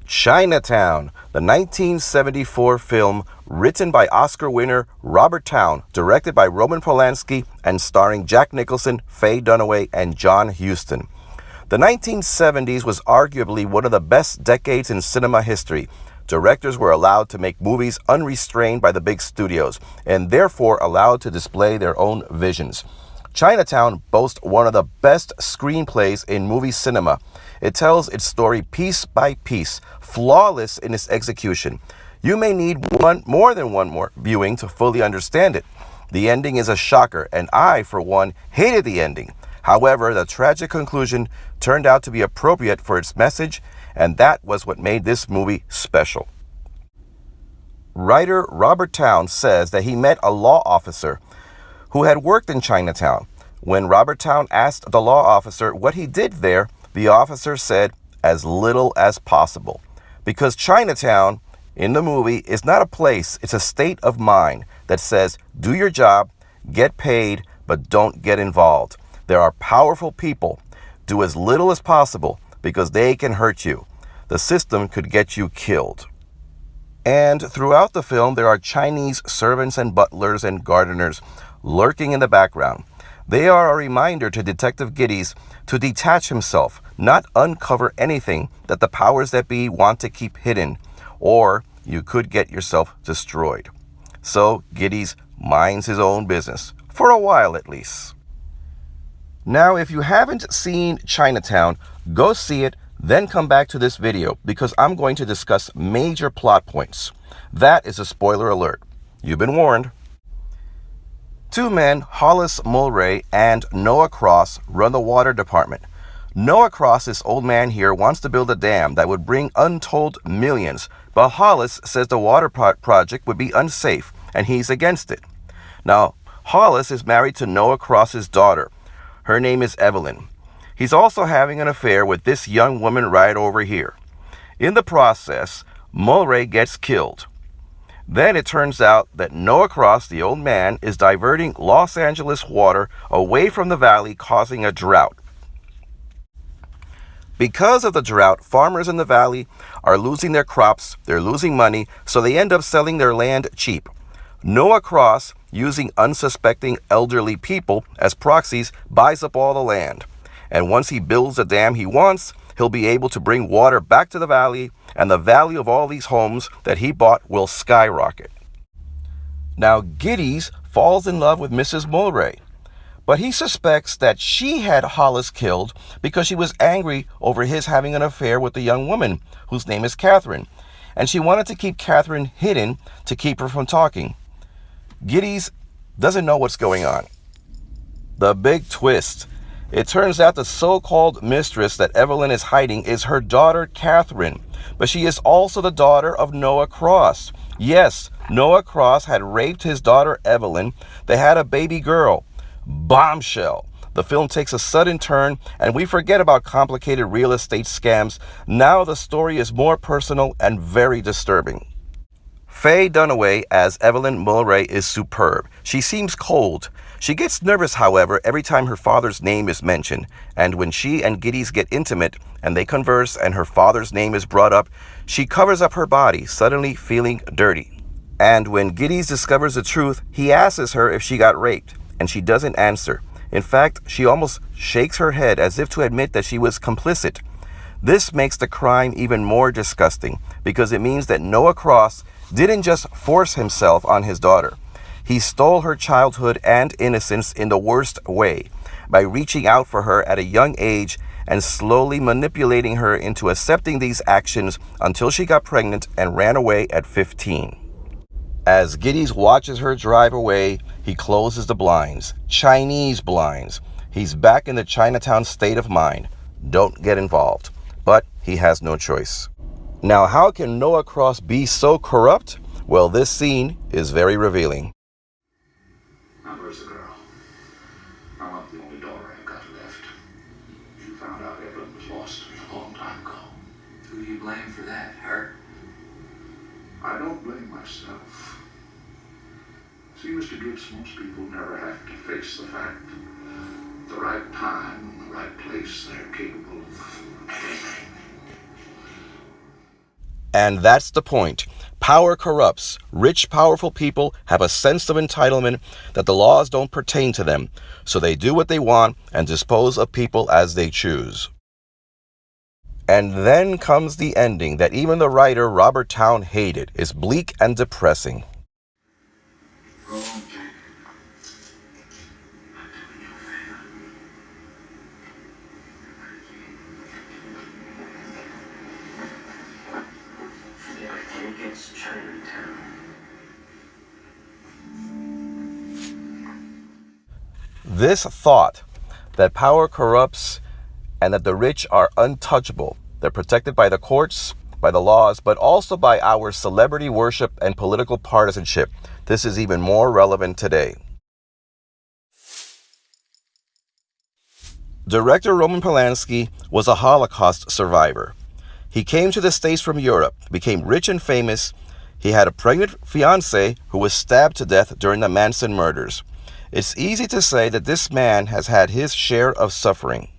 Chinatown, the 1974 film written by Oscar winner Robert Towne, directed by Roman Polanski, and starring Jack Nicholson, Faye Dunaway, and John Huston. The 1970s was arguably one of the best decades in cinema history. Directors were allowed to make movies unrestrained by the big studios, and therefore allowed to display their own visions. Chinatown boasts one of the best screenplays in movie cinema. It tells its story piece by piece, flawless in its execution. You may need more than one more viewing to fully understand it. The ending is a shocker, and I, for one, hated the ending. However, the tragic conclusion turned out to be appropriate for its message, and that was what made this movie special. Writer Robert Towne says that he met a law officer who had worked in Chinatown. When Robert Towne asked the law officer what he did there, the officer said, as little as possible. Because Chinatown, in the movie, is not a place, it's a state of mind that says, do your job, get paid, but don't get involved. There are powerful people. Do as little as possible because they can hurt you. The system could get you killed. And throughout the film, there are Chinese servants and butlers and gardeners lurking in the background. They are a reminder to Detective Giddies to detach himself, not uncover anything that the powers that be want to keep hidden, or you could get yourself destroyed. So Giddies minds his own business, for a while at least. Now, if you haven't seen Chinatown, go see it, then come back to this video because I'm going to discuss major plot points. That is a spoiler alert. You've been warned. Two men, Hollis Mulray and Noah Cross, run the water department. Noah Cross, this old man here, wants to build a dam that would bring untold millions, but Hollis says the water project would be unsafe, and he's against it. Now, Hollis is married to Noah Cross's daughter. Her name is Evelyn. He's also having an affair with this young woman right over here. In the process, Mulray gets killed. Then it turns out that Noah Cross, the old man, is diverting Los Angeles water away from the valley, causing a drought. Because of the drought, farmers in the valley are losing their crops, they're losing money, so they end up selling their land cheap. Noah Cross, using unsuspecting elderly people as proxies, buys up all the land. And once he builds the dam he wants, he'll be able to bring water back to the valley, and the value of all these homes that he bought will skyrocket. Now, Giddies falls in love with Mrs. Mulray, but he suspects that she had Hollis killed because she was angry over his having an affair with the young woman, whose name is Catherine, and she wanted to keep Catherine hidden to keep her from talking. Giddies doesn't know what's going on. The big twist. It turns out the so-called mistress that Evelyn is hiding is her daughter, Catherine, but she is also the daughter of Noah Cross. Yes, Noah Cross had raped his daughter, Evelyn. They had a baby girl. Bombshell. The film takes a sudden turn, and we forget about complicated real estate scams. Now the story is more personal and very disturbing. Faye Dunaway as Evelyn Mulray is superb. She seems cold. She gets nervous, however, every time her father's name is mentioned, and when she and Giddies get intimate and they converse and her father's name is brought up, she covers up her body, suddenly feeling dirty. And when Giddies discovers the truth, he asks her if she got raped, and she doesn't answer. In fact, she almost shakes her head as if to admit that she was complicit. This makes the crime even more disgusting because it means that Noah Cross didn't just force himself on his daughter. He stole her childhood and innocence in the worst way by reaching out for her at a young age and slowly manipulating her into accepting these actions until she got pregnant and ran away at 15. As Giddies watches her drive away, he closes the blinds, Chinese blinds. He's back in the Chinatown state of mind. Don't get involved. But he has no choice. Now, how can Noah Cross be so corrupt? Well, this scene is very revealing. Now, where's the girl? I'm not the only daughter I've got left. She found out Evelyn was lost a long time ago. Who do you blame for that, her? I don't blame myself. See, Mr. Gibbs, most people never have to face the fact. At the right time, the right place, they're capable of anything. And that's the point. Power corrupts. Rich, powerful people have a sense of entitlement that the laws don't pertain to them, so they do what they want and dispose of people as they choose. And then comes the ending that even the writer Robert Towne hated. It's bleak and depressing. It's Chinatown. This thought that power corrupts and that the rich are untouchable, they're protected by the courts, by the laws, but also by our celebrity worship and political partisanship. This is even more relevant today. Director Roman Polanski was a Holocaust survivor. He came to the States from Europe, became rich and famous. He had a pregnant fiancée who was stabbed to death during the Manson murders. It's easy to say that this man has had his share of suffering.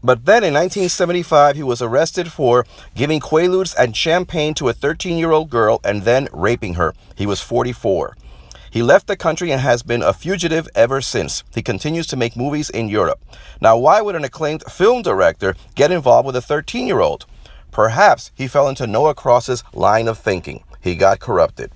But then in 1975, he was arrested for giving Quaaludes and champagne to a 13-year-old girl and then raping her. He was 44. He left the country and has been a fugitive ever since. He continues to make movies in Europe. Now, why would an acclaimed film director get involved with a 13-year-old? Perhaps he fell into Noah Cross's line of thinking. He got corrupted.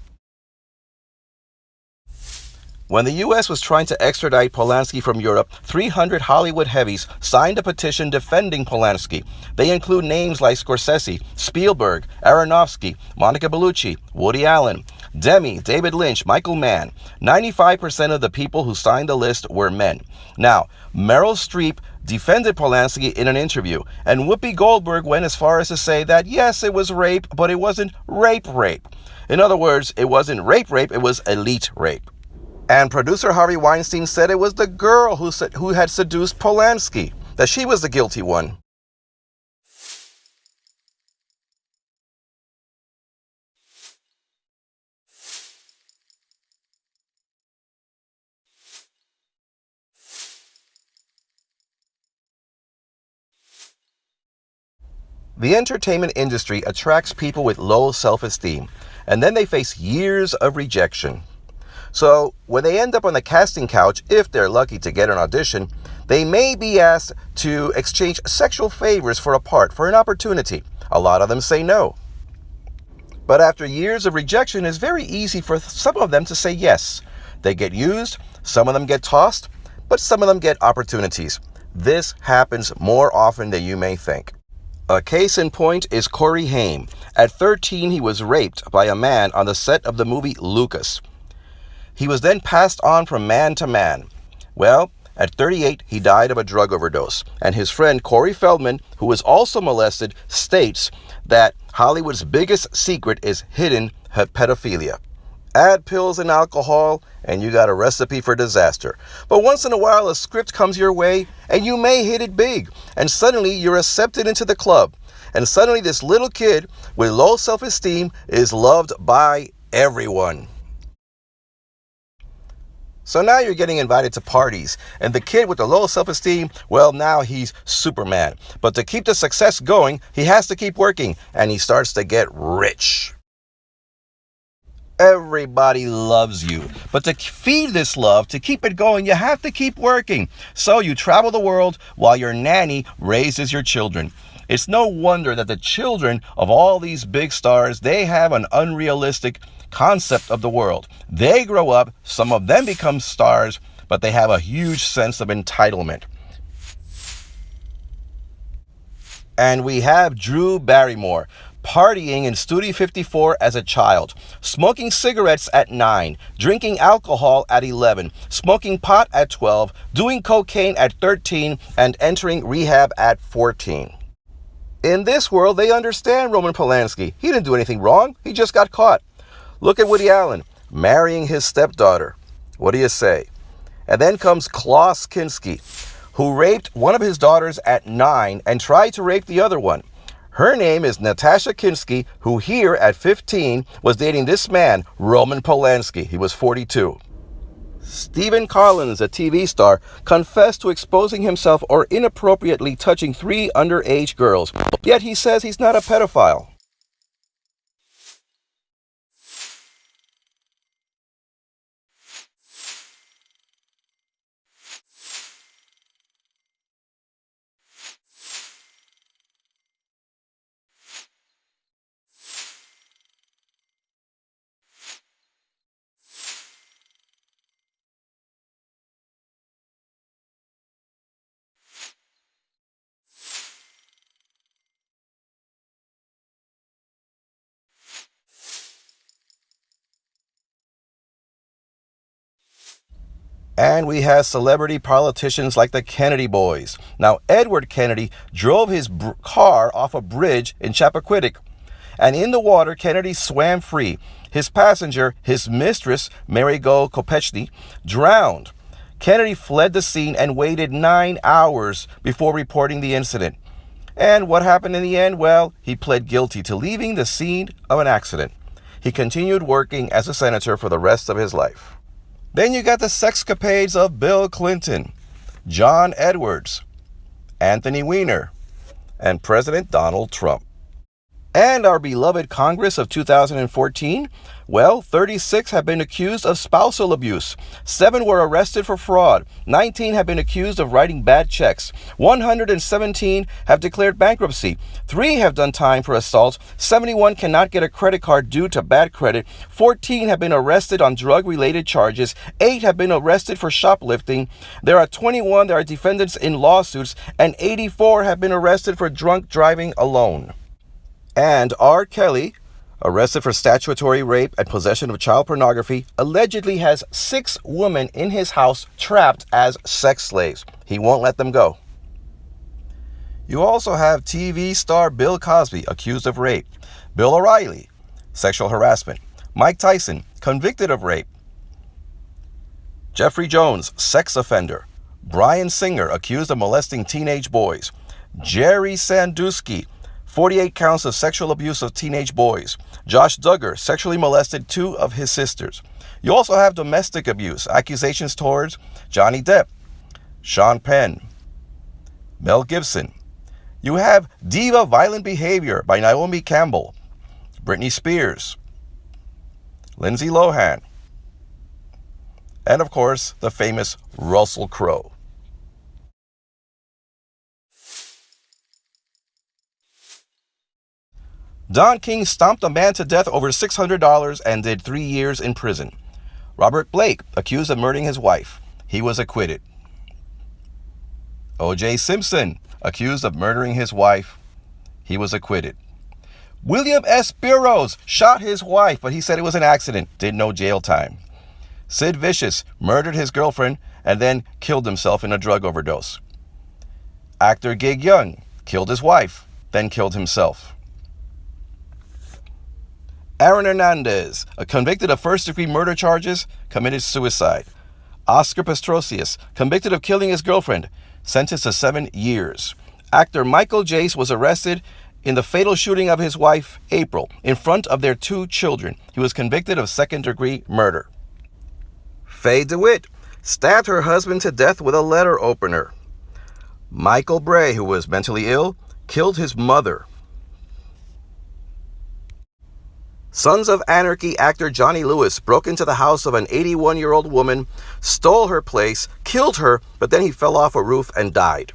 When the U.S. was trying to extradite Polanski from Europe, 300 Hollywood heavies signed a petition defending Polanski. They include names like Scorsese, Spielberg, Aronofsky, Monica Bellucci, Woody Allen, Demi, David Lynch, Michael Mann. 95% of the people who signed the list were men. Now, Meryl Streep defended Polanski in an interview, and Whoopi Goldberg went as far as to say that yes, it was rape, but it wasn't rape. In other words, it wasn't rape, it was elite rape. And producer Harvey Weinstein said it was the girl who had seduced Polanski, that she was the guilty one. The entertainment industry attracts people with low self-esteem, and then they face years of rejection. So when they end up on the casting couch, if they're lucky to get an audition, they may be asked to exchange sexual favors for a part, for an opportunity. A lot of them say no. But after years of rejection, it's very easy for some of them to say yes. They get used, some of them get tossed, but some of them get opportunities. This happens more often than you may think. A case in point is Corey Haim. At 13, he was raped by a man on the set of the movie Lucas. He was then passed on from man to man. Well, at 38, he died of a drug overdose. And his friend Corey Feldman, who was also molested, states that Hollywood's biggest secret is hidden pedophilia. Add pills and alcohol, and you got a recipe for disaster. But once in a while, a script comes your way, and you may hit it big. And suddenly, you're accepted into the club. And suddenly, this little kid with low self-esteem is loved by everyone. So now you're getting invited to parties, and the kid with the low self-esteem, well, now he's Superman. But to keep the success going, he has to keep working, and he starts to get rich. Everybody loves you, but to feed this love, to keep it going, you have to keep working. So you travel the world while your nanny raises your children. It's no wonder that the children of all these big stars, they have an unrealistic concept of the world. They grow up, some of them become stars, but they have a huge sense of entitlement. And we have Drew Barrymore partying in Studio 54 as a child, smoking cigarettes at 9, drinking alcohol at 11, smoking pot at 12, doing cocaine at 13, and entering rehab at 14. In this world, they understand Roman Polanski. He didn't do anything wrong. He just got caught. Look at Woody Allen marrying his stepdaughter. What do you say? And then comes Klaus Kinski, who raped one of his daughters at 9 and tried to rape the other one. Her name is Natasha Kinski, who here at 15 was dating this man, Roman Polanski. He was 42. Stephen Collins, a TV star, confessed to exposing himself or inappropriately touching 3 underage girls, yet he says he's not a pedophile. And we have celebrity politicians like the Kennedy boys. Now, Edward Kennedy drove his car off a bridge in Chappaquiddick, and in the water, Kennedy swam free. His passenger, his mistress, Marigo Kopechny, drowned. Kennedy fled the scene and waited 9 hours before reporting the incident. And what happened in the end? Well, he pled guilty to leaving the scene of an accident. He continued working as a senator for the rest of his life. Then you got the sexcapades of Bill Clinton, John Edwards, Anthony Weiner, and President Donald Trump. And our beloved Congress of 2014, well, 36 have been accused of spousal abuse. 7 were arrested for fraud. 19 have been accused of writing bad checks. 117 have declared bankruptcy. 3 have done time for assault. 71 cannot get a credit card due to bad credit. 14 have been arrested on drug-related charges. 8 have been arrested for shoplifting. There are 21 that are defendants in lawsuits, and 84 have been arrested for drunk driving alone. And R. Kelly, arrested for statutory rape and possession of child pornography, allegedly has 6 women in his house trapped as sex slaves. He won't let them go. You also have TV star Bill Cosby, accused of rape. Bill O'Reilly, sexual harassment. Mike Tyson, convicted of rape. Jeffrey Jones, sex offender. Bryan Singer, accused of molesting teenage boys. Jerry Sandusky, 48 counts of sexual abuse of teenage boys. Josh Duggar sexually molested 2 of his sisters. You also have domestic abuse, accusations towards Johnny Depp, Sean Penn, Mel Gibson. You have diva violent behavior by Naomi Campbell, Britney Spears, Lindsay Lohan, and of course, the famous Russell Crowe. Don King stomped a man to death over $600 and did 3 years in prison. Robert Blake, accused of murdering his wife. He was acquitted. O.J. Simpson, accused of murdering his wife. He was acquitted. William S. Burroughs shot his wife, but he said it was an accident. Did no jail time. Sid Vicious murdered his girlfriend and then killed himself in a drug overdose. Actor Gig Young killed his wife, then killed himself. Aaron Hernandez, convicted of first-degree murder charges, committed suicide. Oscar Pistorius, convicted of killing his girlfriend, sentenced to 7 years. Actor Michael Jace was arrested in the fatal shooting of his wife, April, in front of their 2 children. He was convicted of second-degree murder. Faye DeWitt stabbed her husband to death with a letter opener. Michael Bray, who was mentally ill, killed his mother. Sons of Anarchy actor Johnny Lewis broke into the house of an 81-year-old woman, stole her place, killed her, but then he fell off a roof and died.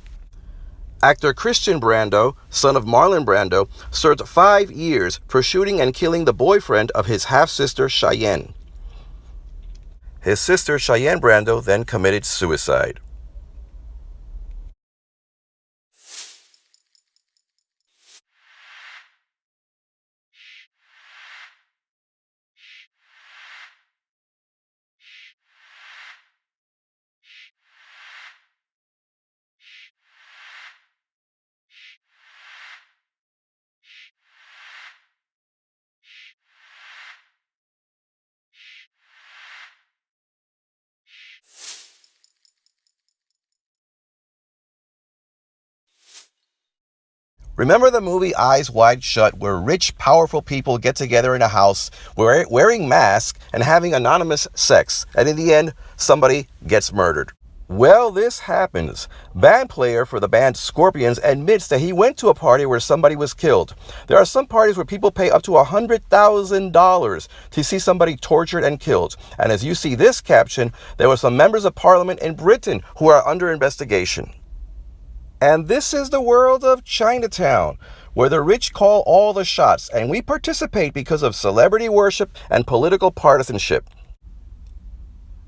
Actor Christian Brando, son of Marlon Brando, served 5 years for shooting and killing the boyfriend of his half-sister Cheyenne. His sister Cheyenne Brando then committed suicide. Remember the movie Eyes Wide Shut, where rich, powerful people get together in a house wearing masks and having anonymous sex, and in the end, somebody gets murdered? Well, this happens. Band player for the band Scorpions admits that he went to a party where somebody was killed. There are some parties where people pay up to $100,000 to see somebody tortured and killed. And as you see this caption, there were some members of parliament in Britain who are under investigation. And this is the world of Chinatown, where the rich call all the shots, and we participate because of celebrity worship and political partisanship.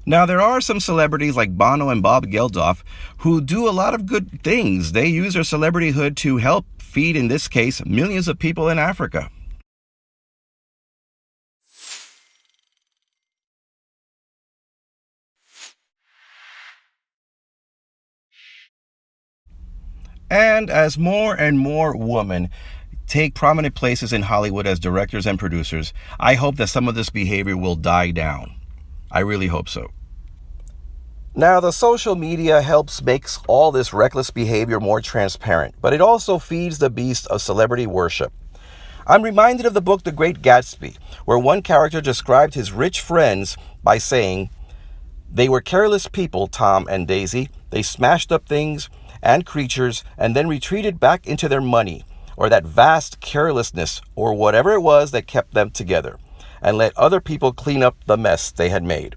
Now, there are some celebrities like Bono and Bob Geldof who do a lot of good things. They use their celebrityhood to help feed, in this case, millions of people in Africa. And as more and more women take prominent places in Hollywood as directors and producers, I hope that some of this behavior will die down. I really hope so. Now, the social media makes all this reckless behavior more transparent, but it also feeds the beast of celebrity worship. I'm reminded of the book The Great Gatsby, where one character described his rich friends by saying, "They were careless people, Tom and Daisy. They smashed up things and creatures and then retreated back into their money, or that vast carelessness, or whatever it was that kept them together, and let other people clean up the mess they had made."